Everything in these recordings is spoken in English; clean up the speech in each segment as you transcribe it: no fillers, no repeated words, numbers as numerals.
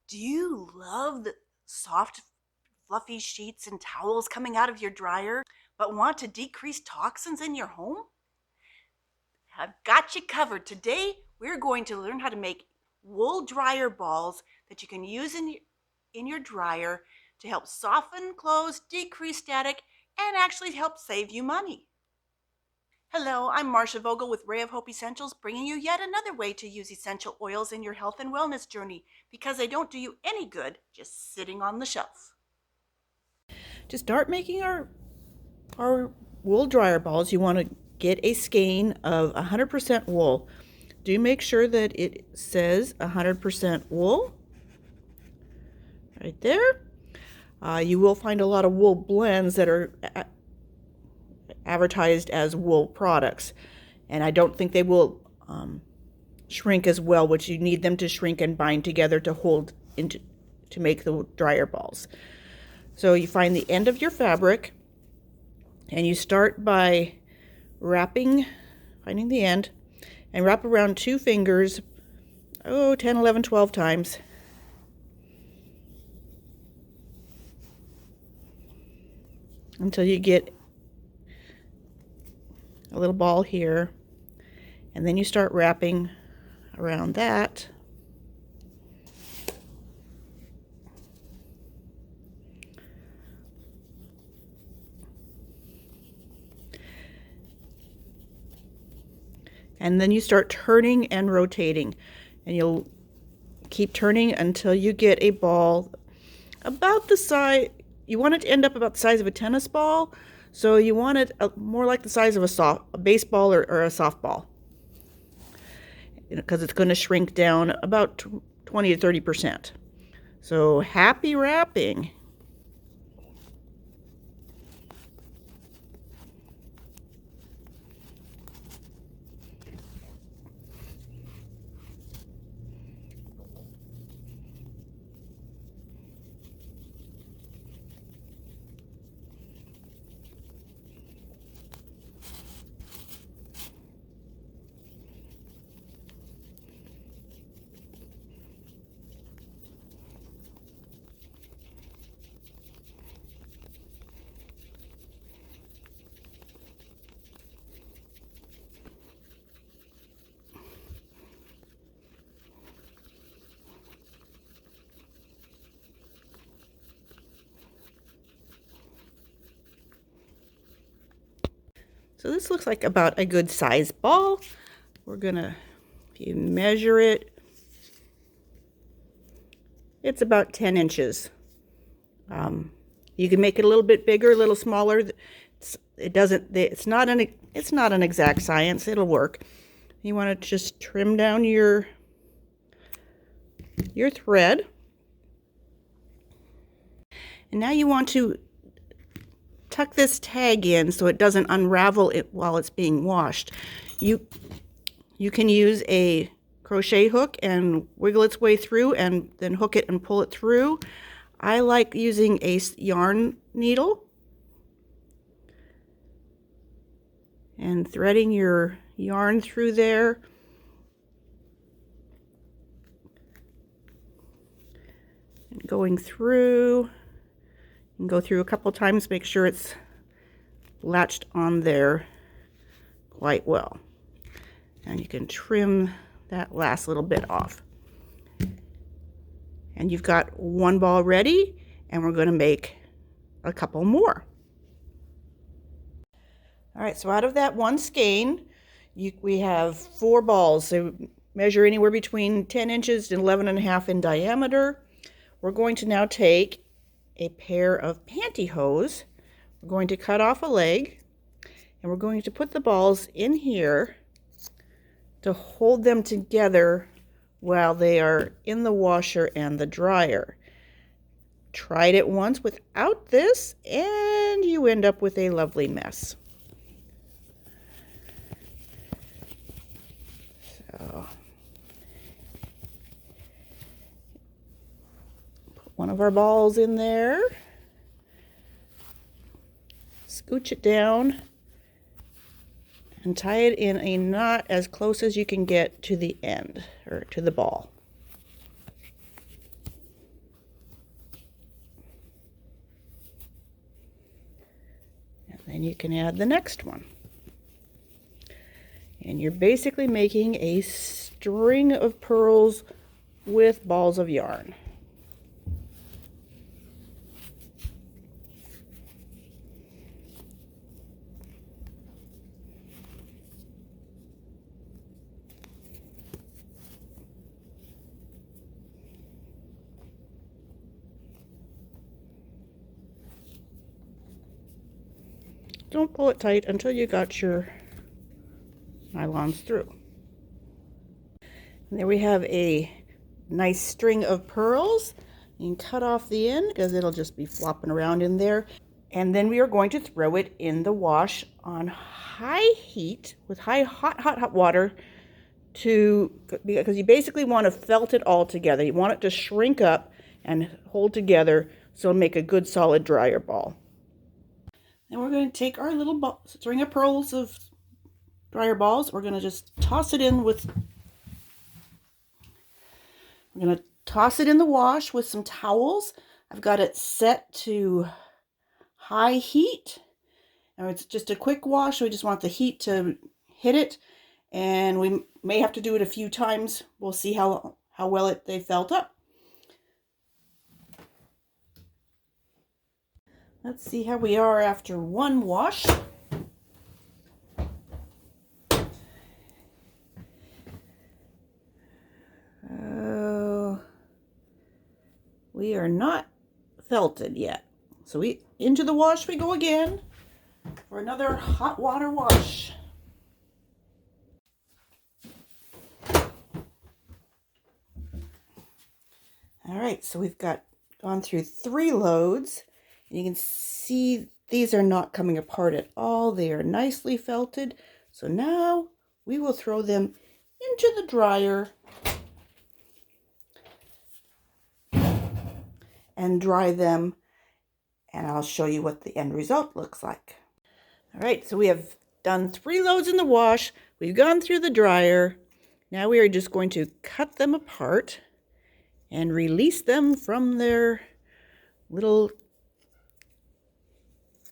Do you love the soft, fluffy sheets and towels coming out of your dryer, but want to decrease toxins in your home? I've got you covered. Today, we're going to learn how to make wool dryer balls that you can use in your dryer to help soften clothes, decrease static, and actually help save you money. Hello, I'm Marcia Vogel with Ray of Hope Essentials, bringing you yet another way to use essential oils in your health and wellness journey because they don't do you any good just sitting on the shelf. To start making our wool dryer balls, you want to get a skein of 100% wool. Do make sure that it says 100% wool right there. You will find a lot of wool blends that are advertised as wool products, and I don't think they will shrink as well, which you need them to shrink and bind together to hold into to make the dryer balls. So you find the end of your fabric and you start by finding the end, and wrap around 2 fingers, 10, 11, 12 times. Until you get a little ball here, and then you start wrapping around that. And then you start turning and rotating, and you'll keep turning until you get a ball about the size. You want it to end up about the size of a tennis ball, so you want it more like the size of a baseball or a softball, because it's going to shrink down about 20 to 30%. So happy wrapping. So this looks like about a good size ball. We're gonna, if you measure it, it's about 10 inches. You can make it a little bit bigger, a little smaller. It's not an exact science. It'll work. You want to just trim down your thread. And now you want to tuck this tag in so it doesn't unravel it while it's being washed. You can use a crochet hook and wiggle its way through and then hook it and pull it through. I like using a yarn needle and threading your yarn through there. And going through, and go through a couple times, make sure it's latched on there quite well. And you can trim that last little bit off. And you've got one ball ready, and we're going to make a couple more. All right, so out of that one skein, we have 4 balls. They measure anywhere between 10 inches and 11.5 in diameter. We're going to now take a pair of pantyhose. We're going to cut off a leg, and we're going to put the balls in here to hold them together while they are in the washer and the dryer. Tried it once without this, and you end up with a lovely mess. So, put one of our balls in there, scooch it down, and tie it in a knot as close as you can get to the end, or to the ball. Then you can add the next one. And you're basically making a string of pearls with balls of yarn. Don't pull it tight until you got your nylons through. And there we have a nice string of pearls. You can cut off the end because it'll just be flopping around in there. And then we are going to throw it in the wash on high heat with hot water because you basically want to felt it all together. You want it to shrink up and hold together so it'll make a good solid dryer ball. Then we're going to take our little string of pearls of dryer balls. We're going to just toss it in with, we're going to toss it in the wash with some towels. I've got it set to high heat. And it's just a quick wash. We just want the heat to hit it. And we may have to do it a few times. We'll see how well they felt up. Let's see how we are after one wash. We are not felted yet. So into the wash we go again for another hot water wash. All right, so we've gone through 3 loads. You can see these are not coming apart at all. They are nicely felted. So now we will throw them into the dryer and dry them, and I'll show you what the end result looks like. All right, so we have done 3 loads in the wash. We've gone through the dryer. Now we are just going to cut them apart and release them from their little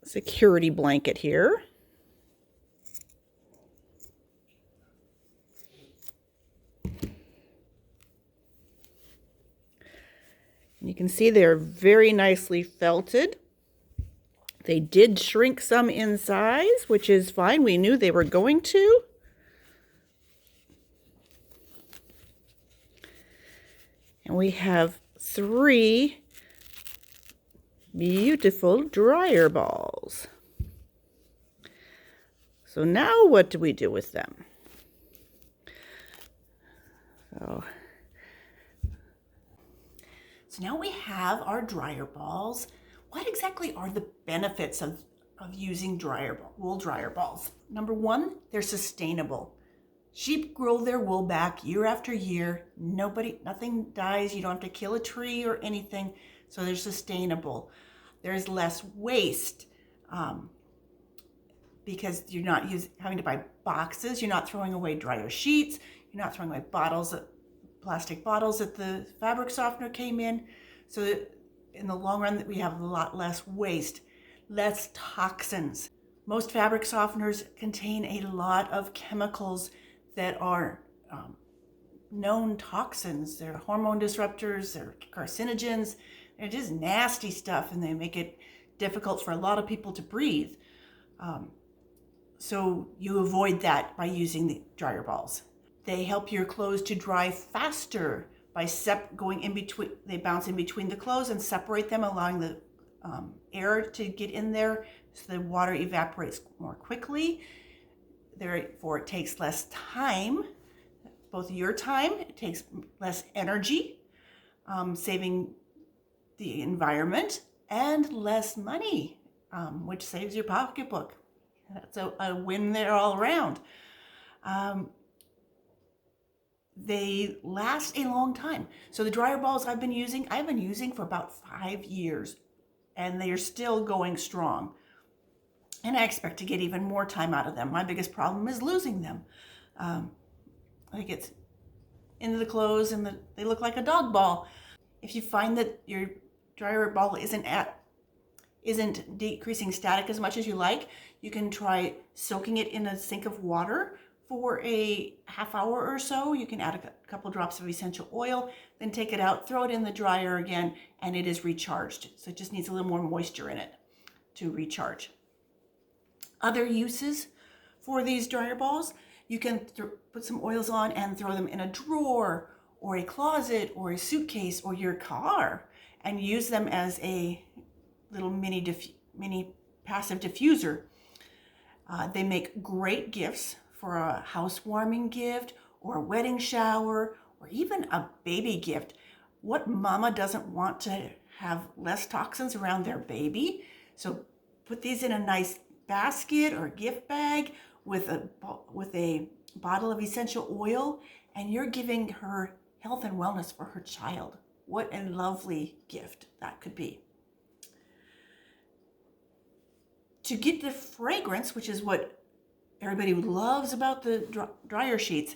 security blanket here. And you can see they're very nicely felted. They did shrink some in size, which is fine. We knew they were going to. And we have 3 beautiful dryer balls. So now what do we do with them? So now we have our dryer balls. What exactly are the benefits of using wool dryer balls? Number 1, they're sustainable. Sheep grow their wool back year after year. Nothing dies. You don't have to kill a tree or anything. So they're sustainable. There's less waste because you're not having to buy boxes. You're not throwing away dryer sheets. You're not throwing away plastic bottles that the fabric softener came in. So that in the long run, we have a lot less waste, less toxins. Most fabric softeners contain a lot of chemicals that are known toxins. They're hormone disruptors, they're carcinogens, they're just nasty stuff, and they make it difficult for a lot of people to breathe. So you avoid that by using the dryer balls. They help your clothes to dry faster by going in between. They bounce in between the clothes and separate them, allowing the air to get in there so the water evaporates more quickly. Therefore, it takes less time, both your time, it takes less energy, saving the environment, and less money, which saves your pocketbook. That's a win there all around. They last a long time. So the dryer balls I've been using for about 5 years, and they are still going strong. And I expect to get even more time out of them. My biggest problem is losing them. I get into the clothes and they look like a dog ball. If you find that your dryer ball isn't at isn't decreasing static as much as you like, you can try soaking it in a sink of water for a half hour or so. You can add a couple drops of essential oil, then take it out, throw it in the dryer again, and it is recharged. So it just needs a little more moisture in it to recharge. Other uses for these dryer balls, you can put some oils on and throw them in a drawer or a closet or a suitcase or your car, and use them as a little mini passive diffuser. They make great gifts for a housewarming gift or a wedding shower or even a baby gift. What mama doesn't want to have less toxins around their baby? So put these in a nice basket or gift bag with a bottle of essential oil, and you're giving her health and wellness for her child. What a lovely gift that could be. To get the fragrance, which is what everybody loves about the dryer sheets,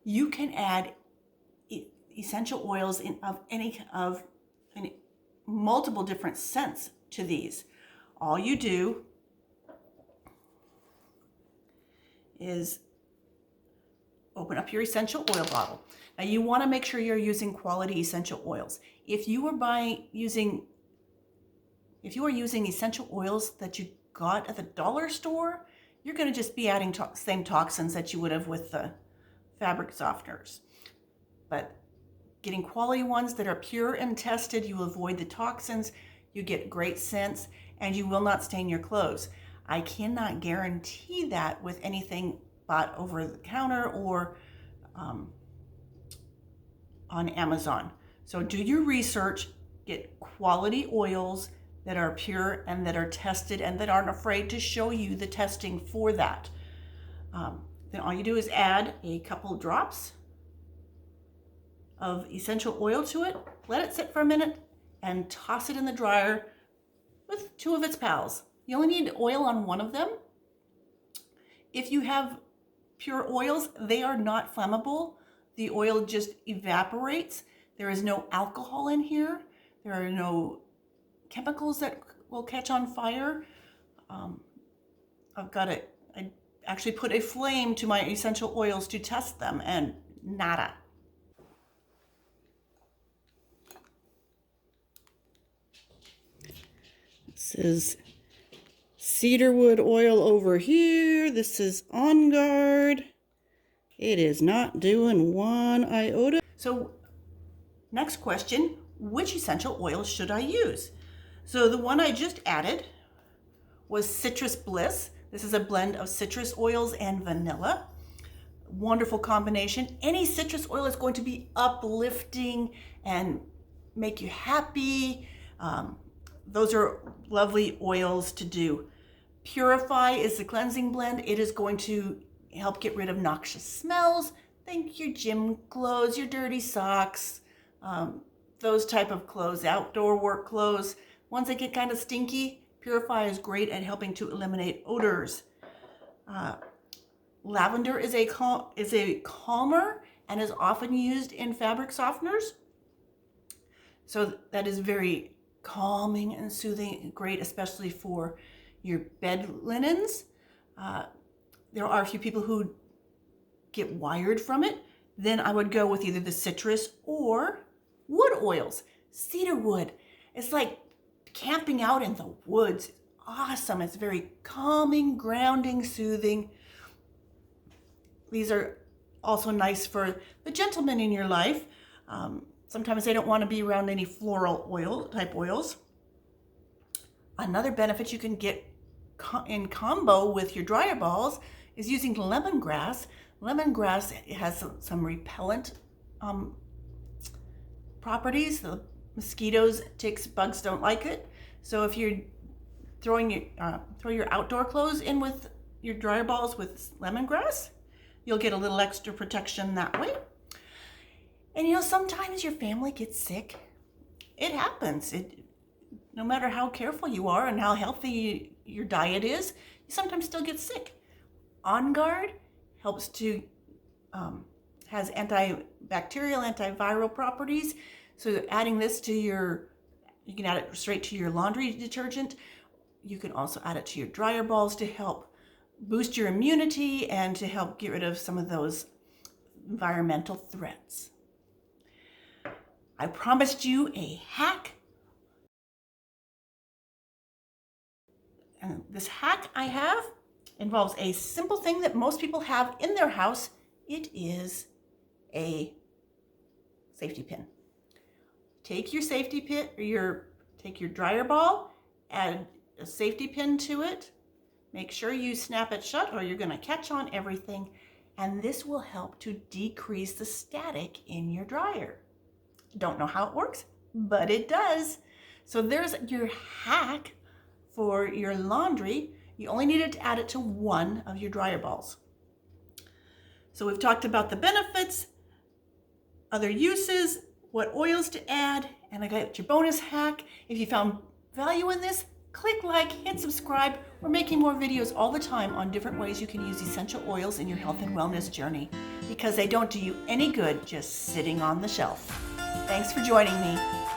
you can add essential oils of multiple different scents to these. All you do is open up your essential oil bottle. Now you want to make sure you're using quality essential oils. If you are using essential oils that you got at the dollar store, you're going to just be adding same toxins that you would have with the fabric softeners. But getting quality ones that are pure and tested, you avoid the toxins, you get great scents, and you will not stain your clothes. I cannot guarantee that with anything bought over the counter or on Amazon. So do your research, get quality oils that are pure and that are tested and that aren't afraid to show you the testing for that. Then all you do is add a couple drops of essential oil to it, let it sit for a minute, and toss it in the dryer with two of its pals. You only need oil on one of them. If you have pure oils, they are not flammable. The oil just evaporates. There is no alcohol in here. There are no chemicals that will catch on fire. I actually put a flame to my essential oils to test them, and nada. This is cedarwood oil over here. This is On Guard. It is not doing one iota. So next question, which essential oils should I use? So the one I just added was Citrus Bliss. This is a blend of citrus oils and vanilla. Wonderful combination. Any citrus oil is going to be uplifting and make you happy. Those are lovely oils to do. Purify is the cleansing blend. It is going to help get rid of noxious smells. Think your gym clothes, your dirty socks, those type of clothes, outdoor work clothes. Ones that get kind of stinky, Purify is great at helping to eliminate odors. Lavender is a calmer and is often used in fabric softeners. So that is very calming and soothing, great especially for your bed linens. There are a few people who get wired from it. Then I would go with either the citrus or wood oils. Cedar wood. It's like camping out in the woods. Awesome. It's very calming, grounding, soothing. These are also nice for the gentlemen in your life. Sometimes they don't want to be around any floral oil type oils. Another benefit you can get in combo with your dryer balls is using lemongrass. Lemongrass has some repellent properties. The mosquitoes, ticks, bugs don't like it. So if you're throw your outdoor clothes in with your dryer balls with lemongrass, you'll get a little extra protection that way. And sometimes your family gets sick. It happens. No matter how careful you are and how healthy your diet is, you sometimes still get sick. On Guard helps to, has antibacterial, antiviral properties. So adding this to you can add it straight to your laundry detergent, You can also add it to your dryer balls to help boost your immunity and to help get rid of some of those environmental threats. I promised you a hack. And this hack I have involves a simple thing that most people have in their house. It is a safety pin. Take your safety pin, or take your dryer ball, add a safety pin to it. Make sure you snap it shut or you're going to catch on everything. And this will help to decrease the static in your dryer. Don't know how it works, but it does. So there's your hack for your laundry. You only needed to add it to one of your dryer balls. So we've talked about the benefits, other uses, what oils to add, and I got your bonus hack. If you found value in this, click like, hit subscribe. We're making more videos all the time on different ways you can use essential oils in your health and wellness journey, because they don't do you any good just sitting on the shelf. Thanks for joining me.